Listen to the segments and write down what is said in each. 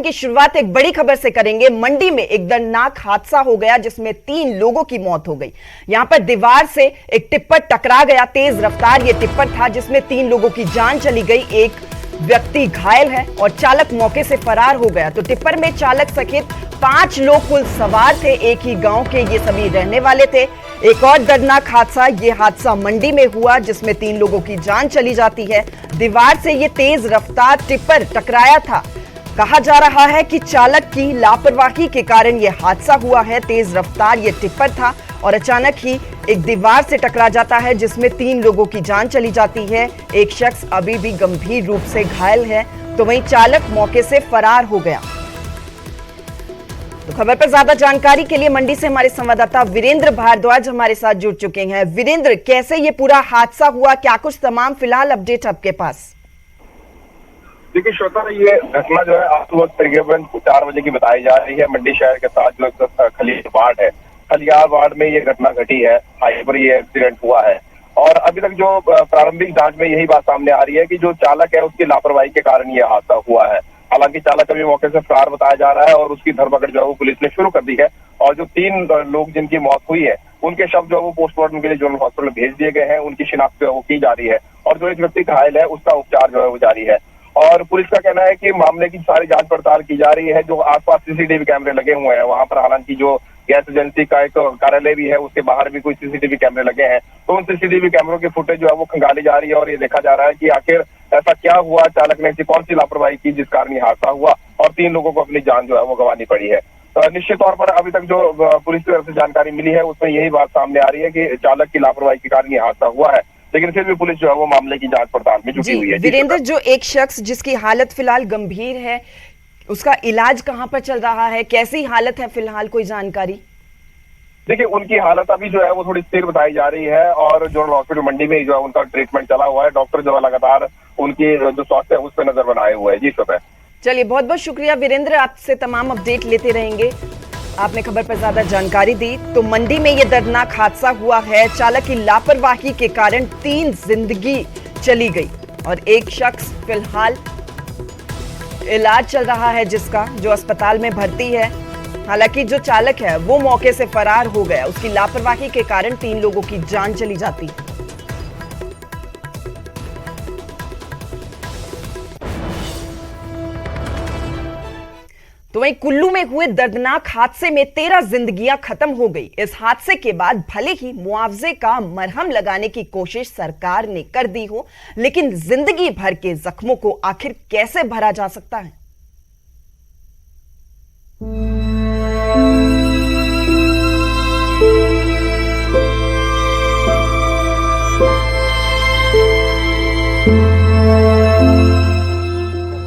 की शुरुआत एक बड़ी खबर से करेंगे। मंडी में एक दर्दनाक हादसा हो गया जिसमें 3 लोगों की मौत हो गई। यहां पर दीवार से एक टिप्पर टकरा गया। तेज रफ्तार ये टिप्पर था जिसमें 3 लोगों की जान चली गई। एक व्यक्ति घायल है और चालक मौके से फरार हो गया। तो टिप्पर में चालक सहित 5 लोग कुल सवार थे। एक ही गांव के ये सभी रहने वाले थे। एक और दर्दनाक हादसा, ये हादसा मंडी में हुआ जिसमें 3 लोगों की जान चली जाती है। दीवार से ये तेज रफ्तार टिप्पर टकराया था। कहा जा रहा है कि चालक की लापरवाही के कारण यह हादसा हुआ है। तेज रफ्तार ये टिप्पर था और अचानक ही एक दीवार से टकरा जाता है जिसमें 3 लोगों की जान चली जाती है। एक शख्स अभी भी गंभीर रूप से घायल है, तो वहीं चालक मौके से फरार हो गया। तो खबर पर ज्यादा जानकारी के लिए मंडी से हमारे संवाददाता वीरेंद्र भारद्वाज हमारे साथ जुड़ चुके हैं। वीरेंद्र, कैसे ये पूरा हादसा हुआ, क्या कुछ तमाम फिलहाल अपडेट आपके पास? देखिए श्रोता, ये घटना जो है आज सुबह तकरीबन 4 बजे की बताई जा रही है। मंडी शहर के साथ जो खलियार वार्ड है, खलियार वार्ड में ये घटना घटी है। हाईवे पर ये एक्सीडेंट हुआ है और अभी तक जो प्रारंभिक जांच में यही बात सामने आ रही है कि जो चालक है उसकी लापरवाही के कारण ये हादसा हुआ है। हालांकि चालक अभी मौके से फरार बताया जा रहा है और उसकी धरपकड़ जो है वो पुलिस ने शुरू कर दी है। और जो 3 लोग जिनकी मौत हुई है उनके शव जो है वो पोस्टमार्टम के लिए जनरल हॉस्पिटल भेज दिए गए हैं। उनकी शिनाख्त जो है वो की जा रही है और जो एक व्यक्ति घायल है उसका उपचार जो है वो जारी है। और पुलिस का कहना है कि मामले की सारी जांच पड़ताल की जा रही है। जो आसपास सीसीटीवी कैमरे लगे हुए हैं वहां पर, हालांकि जो गैस एजेंसी का एक कार्यालय भी है उसके बाहर भी कोई सीसीटीवी कैमरे लगे हैं, तो उन सीसीटीवी कैमरों की फुटेज जो है वो खंगाली जा रही है और ये देखा जा रहा है कि आखिर ऐसा क्या हुआ, चालक ने ऐसी कौन सी लापरवाही की जिस कारण ये हादसा हुआ और 3 लोगों को अपनी जान जो है वो गंवानी पड़ी है। निश्चित तौर पर अभी तक जो पुलिस की तरफ से जानकारी मिली है उसमें यही बात सामने आ रही है कि चालक की लापरवाही के कारण ये हादसा हुआ है, लेकिन फिर भी पुलिस जो है वो मामले की जांच पड़ताल में जुटी हुई है। वीरेंद्र, जो एक शख्स जिसकी हालत फिलहाल गंभीर है, उसका इलाज कहां पर चल रहा है, कैसी हालत है फिलहाल, कोई जानकारी? देखिए उनकी हालत अभी जो है वो थोड़ी स्थिर बताई जा रही है और जनरल हॉस्पिटल मंडी में जो है उनका ट्रीटमेंट चला हुआ है। डॉक्टर जो है लगातार उनकी जो स्वास्थ्य है उस पर नजर बनाए हुए हैं। जी श्रोता, चलिए बहुत बहुत शुक्रिया वीरेंद्र, आपसे तमाम अपडेट लेते रहेंगे। आपने खबर पर ज्यादा जानकारी दी। तो मंडी में यह दर्दनाक हादसा हुआ है। चालक की लापरवाही के कारण 3 जिंदगी चली गई और एक शख्स फिलहाल इलाज चल रहा है जिसका, जो अस्पताल में भर्ती है। हालांकि जो चालक है वो मौके से फरार हो गया। उसकी लापरवाही के कारण 3 लोगों की जान चली जाती है। तो वहीं कुल्लू में हुए दर्दनाक हादसे में 13 जिंदगियां खत्म हो गई। इस हादसे के बाद भले ही मुआवजे का मरहम लगाने की कोशिश सरकार ने कर दी हो, लेकिन जिंदगी भर के जख्मों को आखिर कैसे भरा जा सकता है?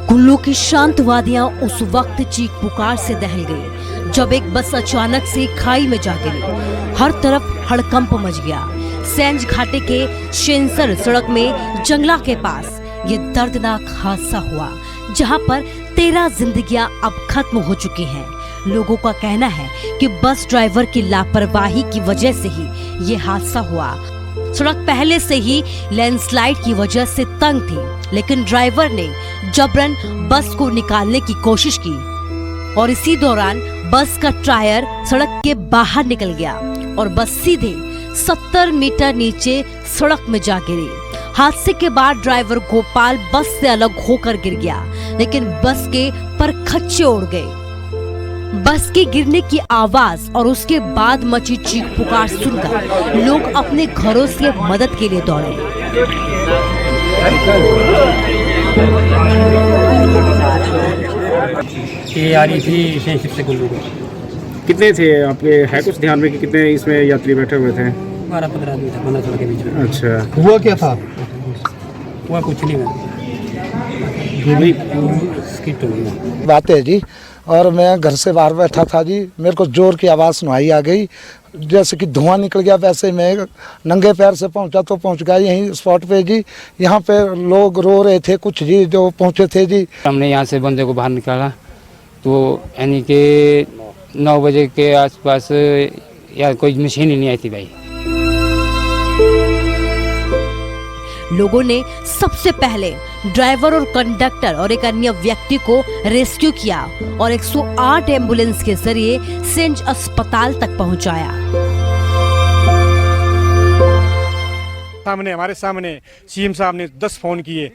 कुल्लू की शांत वादियां उस वक्त चीख पुकार से दहल गई जब एक बस अचानक से खाई में जा गिरी। हर तरफ हड़कंप मच गया। सेंज घाटे के शेंसर सड़क में जंगला के पास ये दर्दनाक हादसा हुआ जहां पर 13 जिंदगियां अब खत्म हो चुकी हैं। लोगों का कहना है कि बस ड्राइवर की लापरवाही की वजह से ही ये हादसा हुआ। सड़क पहले से ही लैंडस्लाइड की वजह से तंग थी, लेकिन ड्राइवर ने जबरन बस को निकालने की कोशिश की और इसी दौरान बस का टायर सड़क के बाहर निकल गया और बस सीधे 70 मीटर नीचे सड़क में जा गिरी। हादसे के बाद ड्राइवर गोपाल बस से अलग होकर गिर गया, लेकिन बस के परखच्चे उड़ गए। बस के गिरने की आवाज और उसके बाद मची चीख पुकार सुनकर लोग अपने घरों से मदद के लिए दौड़े। ये आ रही थी सेंसिप से कुल्लू को। कितने थे आपके, है कुछ ध्यान में कि कितने इसमें यात्री बैठे हुए थे? 12-15 आदमी था 15-16 के बीच में। अच्छा, हुआ क्या था? हुआ कुछ नहीं है, स्किट हो गया। बात है जी, और मैं घर से बाहर बैठा था जी, मेरे को जोर की आवाज़ सुनाई आ गई, जैसे कि धुआं निकल गया। वैसे मैं नंगे पैर से पहुंचा तो पहुंच गया यहीं स्पॉट पे जी। यहाँ पे लोग रो रहे थे कुछ जी जो पहुंचे थे जी। हमने यहाँ से बंदे को बाहर निकाला तो यानी कि 9 बजे के आसपास यार कोई मशीन ही नहीं आई थी भाई। लोगों ने सबसे पहले ड्राइवर और कंडक्टर और एक अन्य व्यक्ति को रेस्क्यू किया और 108 एम्बुलेंस के जरिए सेंज अस्पताल तक पहुंचाया। हमारे सामने सीएम साहब ने 10 फोन किए,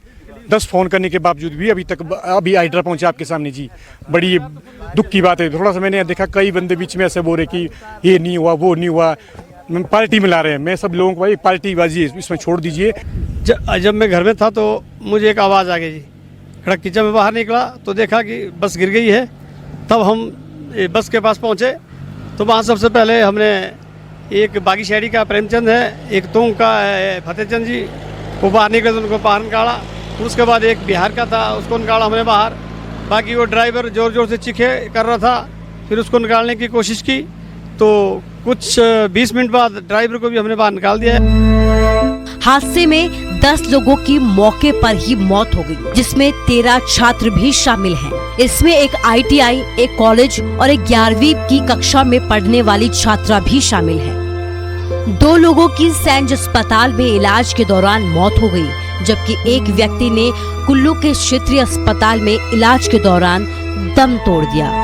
10 फोन करने के बावजूद भी अभी हाइड्रा पहुंचा आपके सामने जी। बड़ी दुख की बात है। थोड़ा सा मैंने देखा कई बंदे बीच में ऐसे बोल रहे कि ये नहीं हुआ, वो नहीं हुआ, पार्टी में ला रहे हैं। मैं सब लोगों को भाई पार्टीबाजी इसमें छोड़ दीजिए। जब मैं घर में था तो मुझे एक आवाज़ आ गई जी, खड़क की। जब मैं बाहर निकला तो देखा कि बस गिर गई है। तब हम बस के पास पहुंचे तो वहाँ सबसे पहले हमने एक बागी शहरी का प्रेमचंद है, एक तोंग का है फतेहचंद जी, वो बाहर निकले तो उनको बाहर निकाला। उसके बाद एक बिहार का था, उसको निकाला हमने बाहर। बाकी वो ड्राइवर ज़ोर ज़ोर से चीखे कर रहा था, फिर उसको निकालने की कोशिश की तो कुछ 20 मिनट बाद ड्राइवर को भी हमने बाहर निकाल दिया है। हादसे में 10 लोगों की मौके पर ही मौत हो गई, जिसमें 13 छात्र भी शामिल हैं। इसमें एक ITI, एक कॉलेज और एक 11वीं की कक्षा में पढ़ने वाली छात्रा भी शामिल है। 2 लोगों की सेंज अस्पताल में इलाज के दौरान मौत हो गई, जबकि एक व्यक्ति ने कुल्लू के क्षेत्रीय अस्पताल में इलाज के दौरान दम तोड़ दिया।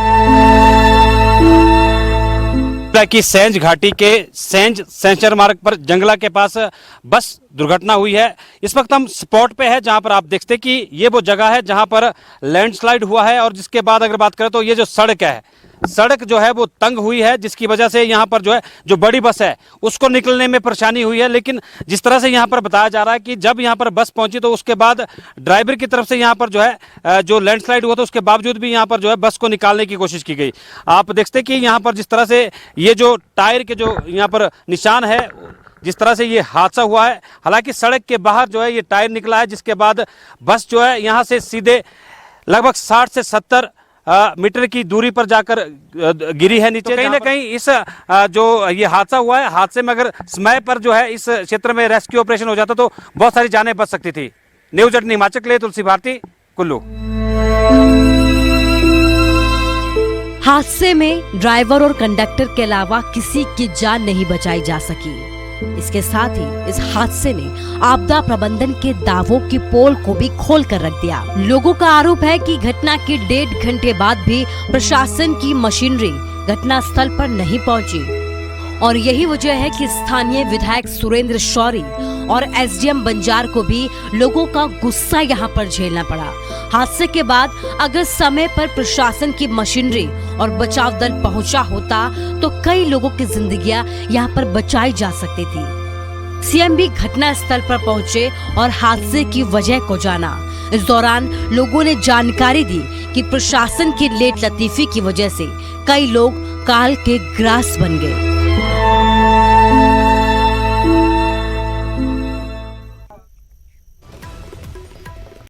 कि सेंज घाटी के सेंचर मार्ग पर जंगला के पास बस दुर्घटना हुई है। इस वक्त हम स्पॉट पे है जहां पर आप देखते कि ये वो जगह है जहां पर लैंडस्लाइड हुआ है और जिसके बाद अगर बात करें तो ये जो सड़क है, सड़क जो है वो तंग हुई है, जिसकी वजह से यहाँ पर जो है जो बड़ी बस है उसको निकलने में परेशानी हुई है। लेकिन जिस तरह से यहाँ पर बताया जा रहा है कि जब यहाँ पर बस पहुंची तो उसके बाद ड्राइवर की तरफ से यहाँ पर जो है जो लैंडस्लाइड हुआ था उसके बावजूद भी यहाँ पर जो है बस को निकालने की कोशिश की गई। आप देखते कि यहाँ पर जिस तरह से ये जो टायर के जो यहाँ पर निशान है, जिस तरह से ये हादसा हुआ है, हालांकि सड़क के बाहर जो है ये टायर निकला है, जिसके बाद बस जो है यहाँ से सीधे लगभग 60 से 70 मीटर की दूरी पर जाकर गिरी है नीचे। तो कहीं ना कहीं इस जो ये हादसा हुआ है, हादसे में अगर समय पर जो है इस क्षेत्र में रेस्क्यू ऑपरेशन हो जाता तो बहुत सारी जानें बच सकती थी। न्यूज 8 हिमाचल के लिए तुलसी भारती, कुल्लू। हादसे में ड्राइवर और कंडक्टर के अलावा किसी की जान नहीं बचाई जा सकी। इसके साथ ही इस हादसे ने आपदा प्रबंधन के दावों की पोल को भी खोल कर रख दिया। लोगों का आरोप है कि घटना के 1.5 घंटे बाद भी प्रशासन की मशीनरी घटना स्थल पर नहीं पहुंची और यही वजह है कि स्थानीय विधायक सुरेंद्र शौरी और SDM बंजार को भी लोगों का गुस्सा यहाँ पर झेलना पड़ा। हादसे के बाद अगर समय पर प्रशासन की मशीनरी और बचाव दल पहुंचा होता तो कई लोगों की जिंदगियां यहाँ पर बचाई जा सकती थी। CM भी घटना स्थल पर पहुंचे और हादसे की वजह को जाना। इस दौरान लोगों ने जानकारी दी कि प्रशासन की लेट लतीफी की वजह से कई लोग काल के ग्रास बन गए।